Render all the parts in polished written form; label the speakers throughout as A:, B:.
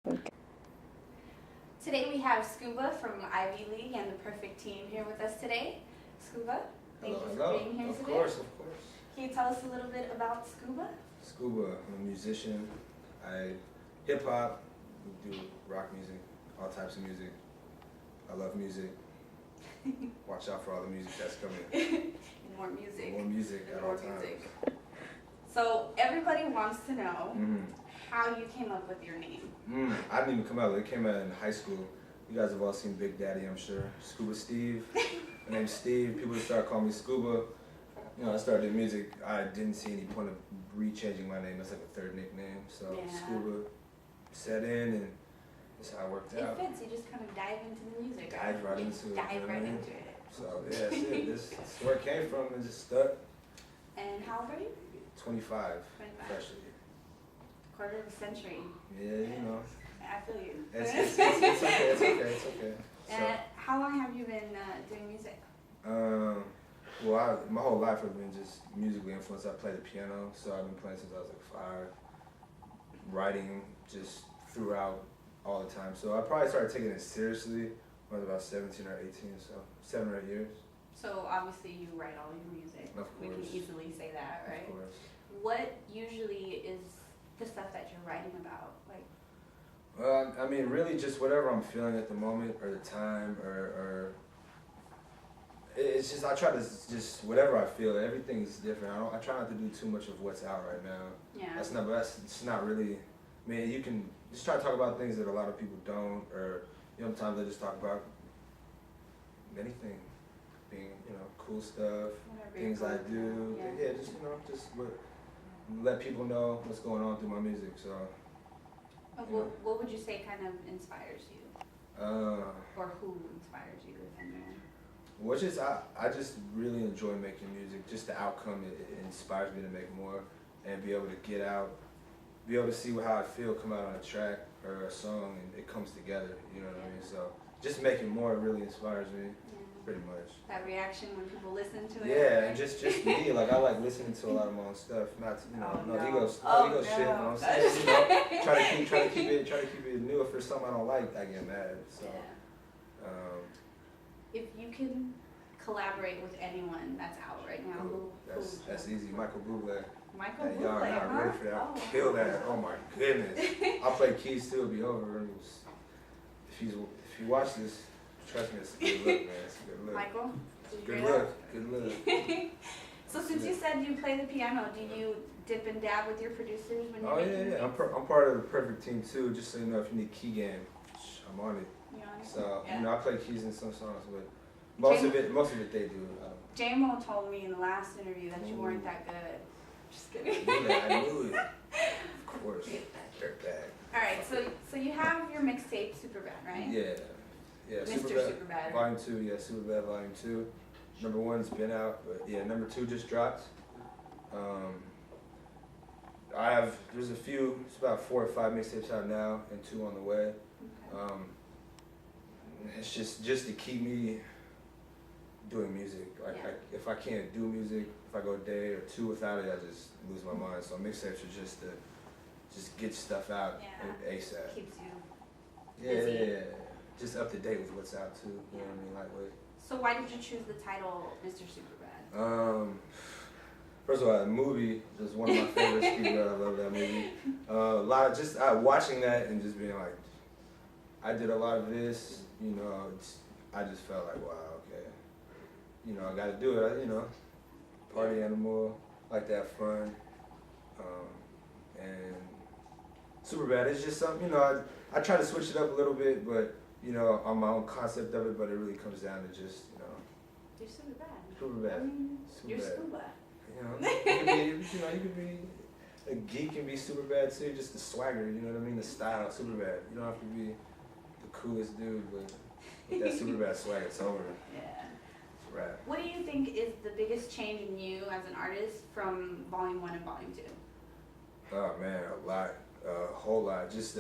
A: Today we have Skuba from Ivy League and the Perfect Team here with us today. Skuba, thank you for being here today.
B: Of course.
A: Can you tell us a little bit about Skuba?
B: Skuba, I'm a musician. I hip hop, do rock music, all types of music. I love music. Watch out for all the music that's coming.
A: More music.
B: More music at all times.
A: So everybody wants to know how you came up with your name.
B: I didn't even come out. It came out in high school. You guys have all seen Big Daddy, I'm sure. Skuba Steve. My name's Steve. People started calling me Skuba. You know, I started doing music. I didn't see any point of re-changing my name. That's like a third nickname. So Skuba set in, and that's how it worked out.
A: It fits. You just kind of dive into the music.
B: Dive right into it.
A: Dive right into it.
B: So yeah, that's it. This is where it came from, and just stuck.
A: And how old are you?
B: 25. Freshly.
A: Quarter of a century.
B: Yeah, you know.
A: I feel you.
B: It's okay.
A: So, how long have you been doing music?
B: Well, my whole life I've been just musically influenced. I play the piano, so I've been playing since I was like 5. Writing just throughout all the time. So I probably started taking it seriously when I was about 17 or 18, so 7 or 8 years.
A: So obviously you write all your music.
B: Of course.
A: We can easily say that, right?
B: Of course.
A: What usually is the stuff that you're writing about? Like,
B: I mean, really just whatever I'm feeling at the moment or the time or it's just, I try to just, whatever I feel, everything's different. I try not to do too much of what's out right now.
A: yeah.
B: It's not really, I mean, you can just try to talk about things that a lot of people don't, or, you know, sometimes they just talk about anything, being, you know, cool stuff,
A: Whatever
B: things I do. Yeah, just, you know, just let people know what's going on through my music, so.
A: What would you say kind of inspires you? Or who inspires you, if anyone?
B: Well, it's just, I just really enjoy making music. Just the outcome, it inspires me to make more and be able to get out, be able to see how I feel come out on a track or a song, and it comes together, you know what I mean? So just making more really inspires me, pretty much.
A: That reaction when people listen to it?
B: Yeah, right? And just me, like I like listening to a lot of my own stuff, not, you know, no ego shit, you know what I'm saying? You know, try to keep it new. If there's something I don't like, I get mad, so.
A: If you can collaborate with anyone that's out right now,
B: that's easy. Michael Bublé.
A: Michael Bublé,
B: y'all not ready for that. I'll kill that. Oh my goodness. I'll play keys too. It'll be over. If you watch this, trust me, it's a good look, man. It's a good look.
A: Michael,
B: good look.
A: So since you said you play the piano, do you dip and dab with your producers when you're making
B: yeah. I'm part of the Perfect Team too. Just so you know, if you need key game, I'm on it. So you know, I play keys in some songs, but most of it they do.
A: J-Mo told me in the last interview that you weren't that good. Just kidding.
B: I knew it. Of course. Dirtbag.
A: All right, so you have your mixtape Superbad, right?
B: Yeah.
A: Mr. Superbad.
B: Volume 2, yeah, Superbad Volume 2. Number 1's been out, but yeah, number 2 just dropped. There's a few, it's about 4 or 5 mixtapes out now and 2 on the way.
A: Okay.
B: It's just to keep me doing music. Like if I can't do music, if I go a day or 2 without it, I just lose my mind. So mixtapes are just to get stuff out ASAP.
A: Keeps you busy.
B: Yeah. Just up to date with what's out too. You know what I mean? Lightweight.
A: So why did you choose the title Mr. Superbad?
B: First of all, the movie is one of my favorites. I love that movie. A lot of just watching that and just being like, I did a lot of this. You know, I just felt like, wow, okay. You know, I got to do it. You know, party animal, like to have fun. And Superbad, it's just something. You know, I try to switch it up a little bit, but you know, on my own concept of it. But it really comes down to just, you know.
A: You're Superbad.
B: Skuba.
A: I mean, you're Skuba.
B: You know, you could be a geek and be Superbad too. Just the swagger, you know what I mean? The style, Superbad. You don't have to be the coolest dude, but with that Superbad swag, it's over.
A: Yeah.
B: It's a wrap.
A: What do you think is the biggest change in you as an artist from Volume 1 and Volume 2?
B: Oh man, a lot, a whole lot. Just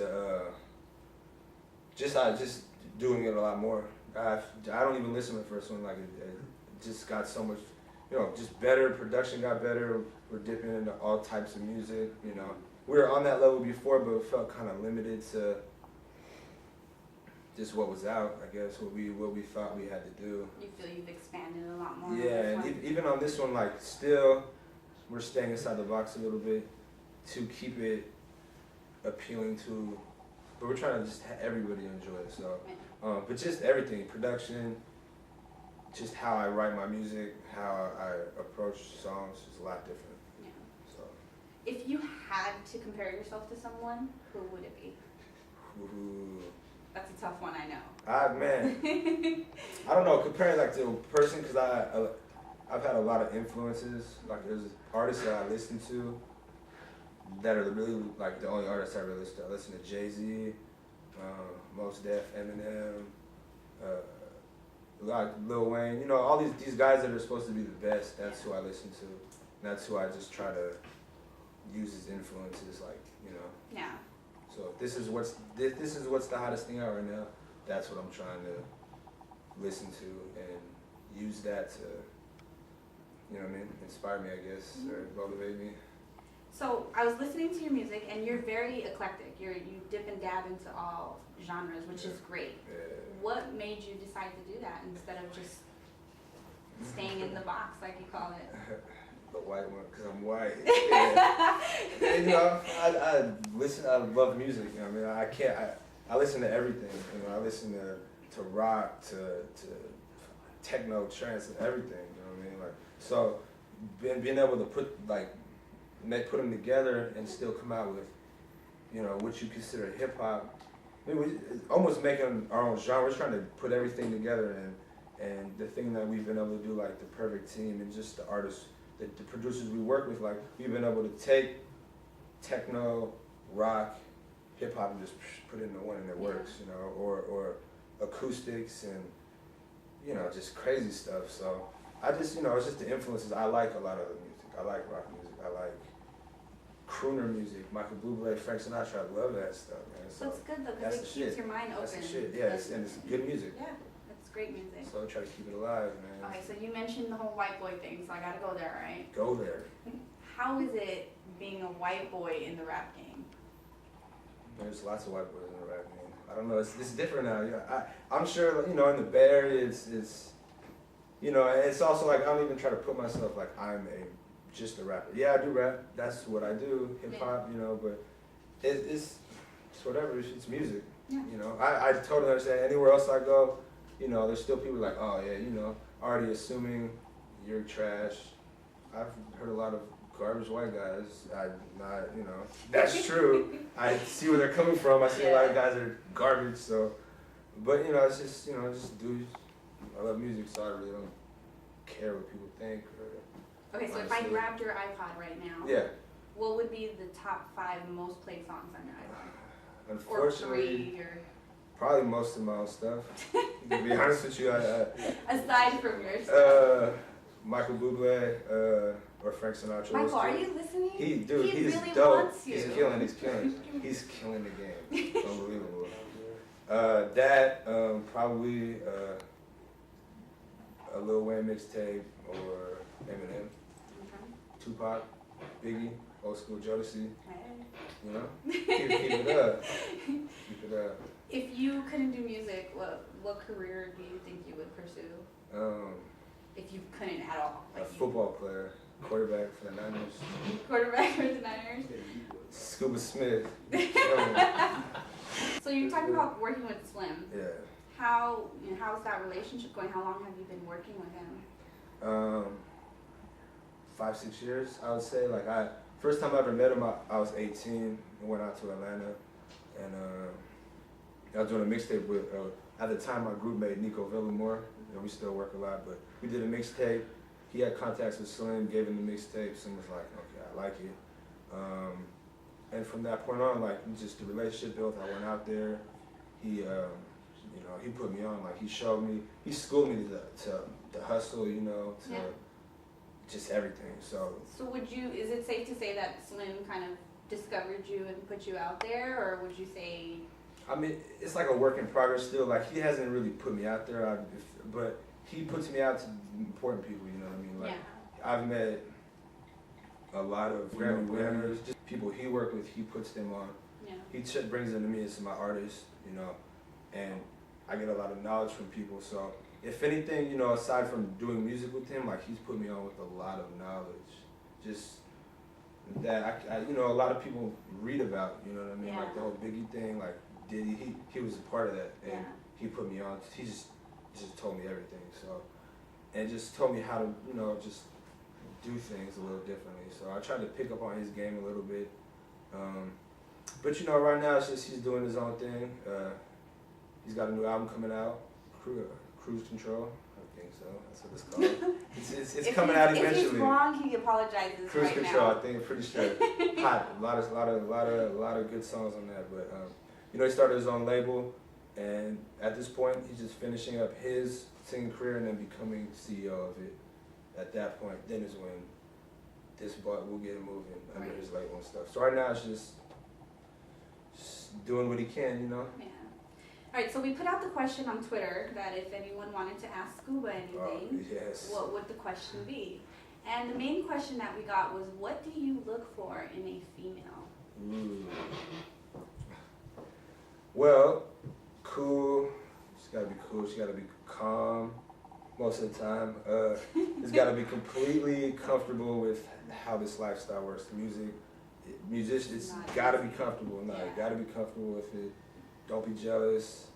B: doing it a lot more. I don't even listen to the first one. Like it just got so much, you know, just better. Production got better. We're dipping into all types of music. You know, we were on that level before, but it felt kind of limited to just what was out, I guess, what we thought we had to do.
A: You feel you've expanded a lot more.
B: Yeah, and even on this one, like, still, we're staying inside the box a little bit to keep it appealing to, but we're trying to just have everybody enjoy it. So, but just everything, production, just how I write my music, how I approach songs is a lot different.
A: Yeah.
B: So,
A: if you had to compare yourself to someone, who would it be? That's a tough one, I know.
B: Man, I don't know, comparing like to a person, because I've had a lot of influences. Like, there's artists that I listen to that are really like the only artists I really listen to. I listen to Jay-Z, Mos Def, Eminem, like Lil Wayne. You know, all these guys that are supposed to be the best. That's who I listen to. And that's who I just try to use as influences. Like, you know.
A: Yeah.
B: So if this is what's the hottest thing out right now, that's what I'm trying to listen to and use that to, you know what I mean, inspire me, I guess, or motivate me.
A: So I was listening to your music, and you're very eclectic. You dip and dab into all genres, which is great.
B: Yeah.
A: What made you decide to do that instead of just staying in the box, like you call it?
B: The white one, because I'm white. Yeah. And, you know, I listen. I love music. You know what I mean, I listen to everything. You know, I listen to rock, to techno, trance, and everything. You know what I mean? Like, so being able to put them together and still come out with, you know, what you consider hip hop. I mean, almost making our own genre. We're trying to put everything together, and the thing that we've been able to do, like the perfect team, and just the artists. The producers we work with, like, we've been able to take techno, rock, hip hop, and just put it into one, and it works, you know, or acoustics and, you know, just crazy stuff. So I just, you know, it's just the influences. I like a lot of the music. I like rock music. I like crooner music, Michael Bublé, Frank Sinatra. I love that stuff, man. So
A: that's good though, because it keeps your mind open.
B: That's the shit. Yeah, and it's good music.
A: Yeah. Great music.
B: So I try to keep it alive, man.
A: Okay, so you mentioned the whole white boy thing, so I gotta go there, right?
B: Go there.
A: How is it being a white boy in the rap game?
B: There's lots of white boys in the rap game. I don't know, it's different now. Yeah, I'm sure, you know, in the Bay Area, it's you know, it's also like, I don't even try to put myself like I'm just a rapper. Yeah, I do rap. That's what I do, hip hop, you know, but it's whatever. It's music.
A: Yeah.
B: You know, I totally understand. Anywhere else I go, you know, there's still people like, oh yeah, you know, already assuming you're trash. I've heard a lot of garbage white guys. You know, that's true. I see where they're coming from. I see a lot of guys that are garbage. So, but you know, it's just, you know, just dudes. I love music, so I really don't care what people think.
A: Okay, so if I grabbed your iPod right now, what would be the top 5 most played songs on your iPod?
B: Unfortunately,
A: or 3, or
B: probably most of my own stuff. To be honest with you,
A: aside from your stuff.
B: Michael Bublé or Frank Sinatra.
A: Michael, are you listening?
B: He's
A: really
B: dope.
A: Wants you.
B: He's killing. He's killing the game. Unbelievable. That probably a Lil Wayne mixtape or Eminem, Tupac, Biggie, old school Jodeci. You know, keep it up. Keep it up.
A: If you couldn't do music, what career do you think you would pursue? If you couldn't at all, like
B: a football player, quarterback for the Niners.
A: Quarterback for the Niners.
B: Skuba Smith.
A: So you're talking about working with Slim.
B: Yeah.
A: How's that relationship going? How long have you been working with him?
B: 5-6 years, I would say. Like, first time I ever met him, I was 18 and went out to Atlanta, and I was doing a mixtape with, at the time my group mate Nico Villamore, and we still work a lot, but we did a mixtape. He had contacts with Slim, gave him the mixtape. Slim was like, okay, I like it. And from that point on, like, just the relationship built. I went out there. He, you know, he put me on. Like, he showed me, he schooled me to hustle, you know, to just everything. So
A: is it safe to say that Slim kind of discovered you and put you out there, or would you say?
B: I mean, it's like a work in progress still. Like, he hasn't really put me out there, but he puts me out to important people, you know what I mean? Like, I've met a lot of Grammy winners, just people he worked with, he puts them on. Yeah. He brings them to me as my artist, you know, and I get a lot of knowledge from people. So if anything, you know, aside from doing music with him, like he's put me on with a lot of knowledge. Just that I you know, a lot of people read about, you know what I mean?
A: Yeah.
B: Like the whole Biggie thing, like Diddy, he was a part of that, and he put me on. He just told me everything. So, and just told me how to, you know, just do things a little differently. So I tried to pick up on his game a little bit. But you know, right now it's just he's doing his own thing. He's got a new album coming out, Cruise Control. I think so. That's what it's called. It's coming out eventually.
A: If he's wrong, he apologizes
B: Cruise
A: right
B: Control,
A: now.
B: I think, pretty sure. Hot. A lot of good songs on that. But you know, he started his own label, and at this point, he's just finishing up his singing career and then becoming CEO of it. At that point, then is when this butt will get him moving under his label and stuff. So right now, it's just doing what he can, you know.
A: Yeah. All right, so we put out the question on Twitter that if anyone wanted to ask Skuba anything,
B: Yes.
A: what would the question be? And the main question that we got was, what do you look for in a female?
B: Ooh. Well, cool. She's gotta be cool. She gotta be calm most of the time. It's gotta be completely comfortable with how this lifestyle works. Musicians, it's gotta be comfortable. No, you gotta be comfortable with it. Don't be jealous.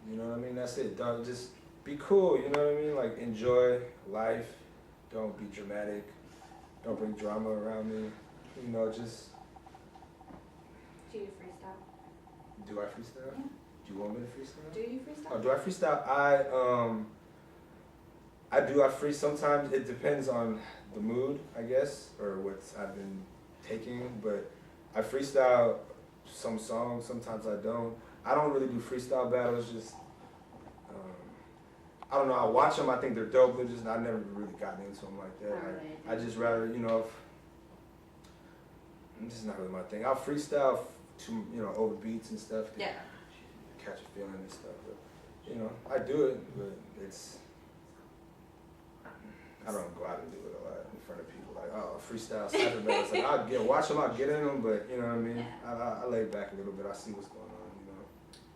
B: You know what I mean? That's it. Don't just be cool. You know what I mean? Like enjoy life. Don't be dramatic. Don't bring drama around me. You know, just.
A: Do you freestyle?
B: Do I freestyle?
A: Yeah.
B: Do you want me to freestyle?
A: Do you freestyle?
B: Oh, do I freestyle? I do. I free sometimes. It depends on the mood, I guess, or what I've been taking. But I freestyle some songs. Sometimes I don't. I don't really do freestyle battles. Just I don't know. I watch them. I think they're dope. But just I never really gotten into them like that. I just rather, you know, this is not really my thing. I'll freestyle to, you know, over beats and stuff.
A: Yeah.
B: Catch a feeling and stuff. But, you know, I do it, but it's. I don't go out and do it a lot in front of people. Like, oh, freestyle cypher battles. Like, watch them, I'll get in them, but you know what I mean?
A: Yeah.
B: I lay back a little bit, I see what's going on, you know.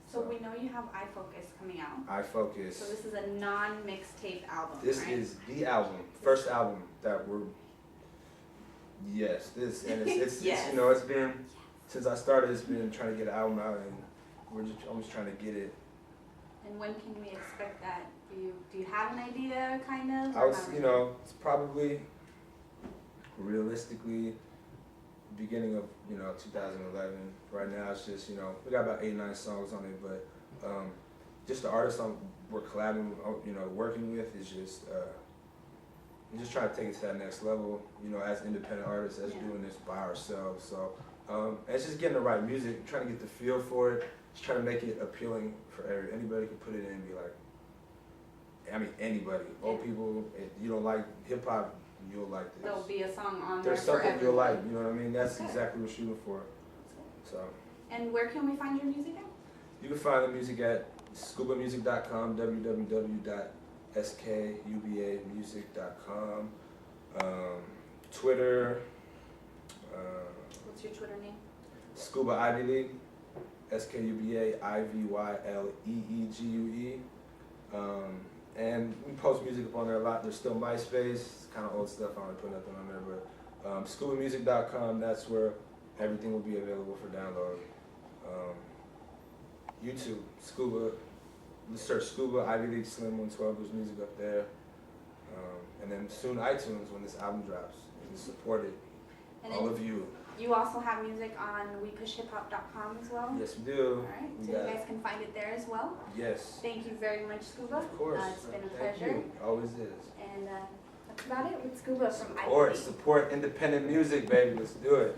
A: So we know you have iFocus coming out.
B: iFocus.
A: So this is a non-mixtape album,
B: This
A: right?
B: is the album, first album that we're, and it's you know, it's been, since I started, it's been trying to get an album out, and I'm just trying to get it.
A: And when can we expect that? Do you have an idea, kind of?
B: I was, you know, it's probably realistically beginning of, you know, 2011. Right now it's just, you know, we got about 8-9 songs on it, but just the artists we're collabing, you know, working with is just, I'm just trying to take it to that next level, you know, as independent artists, as doing this by ourselves. So it's just getting the right music, trying to get the feel for it, just trying to make it appealing for anybody can put it in and be like, I mean, anybody, old people, if you don't like hip hop, you'll like this.
A: There'll be a song on there
B: There's
A: for
B: something you'll
A: everyone.
B: like, you know what I mean? That's exactly what we're shooting for. So.
A: And where can we find your music at?
B: You can find the music at SkubaMuzik.com, www.skubamusic.com, Twitter.
A: What's your Twitter name?
B: Skuba Ivy League, SkubaIvyLeegue. And we post music up on there a lot. There's still MySpace, it's kind of old stuff. I don't put nothing on there, but SkubaMuzik.com. That's where everything will be available for download. YouTube, Skuba. Search Skuba Ivy League Slim 112. There's music up there, and then soon iTunes when this album drops. And support it,
A: And
B: all of you.
A: You also have music on wepushhiphop.com as well?
B: Yes, we do.
A: All right, so you guys can find it there as well.
B: Yes.
A: Thank you very much, Skuba.
B: Of course.
A: It's been a
B: Thank
A: pleasure.
B: you. Always is.
A: And that's about it with Skuba from Ivy League.
B: Support independent music, baby. Let's do it.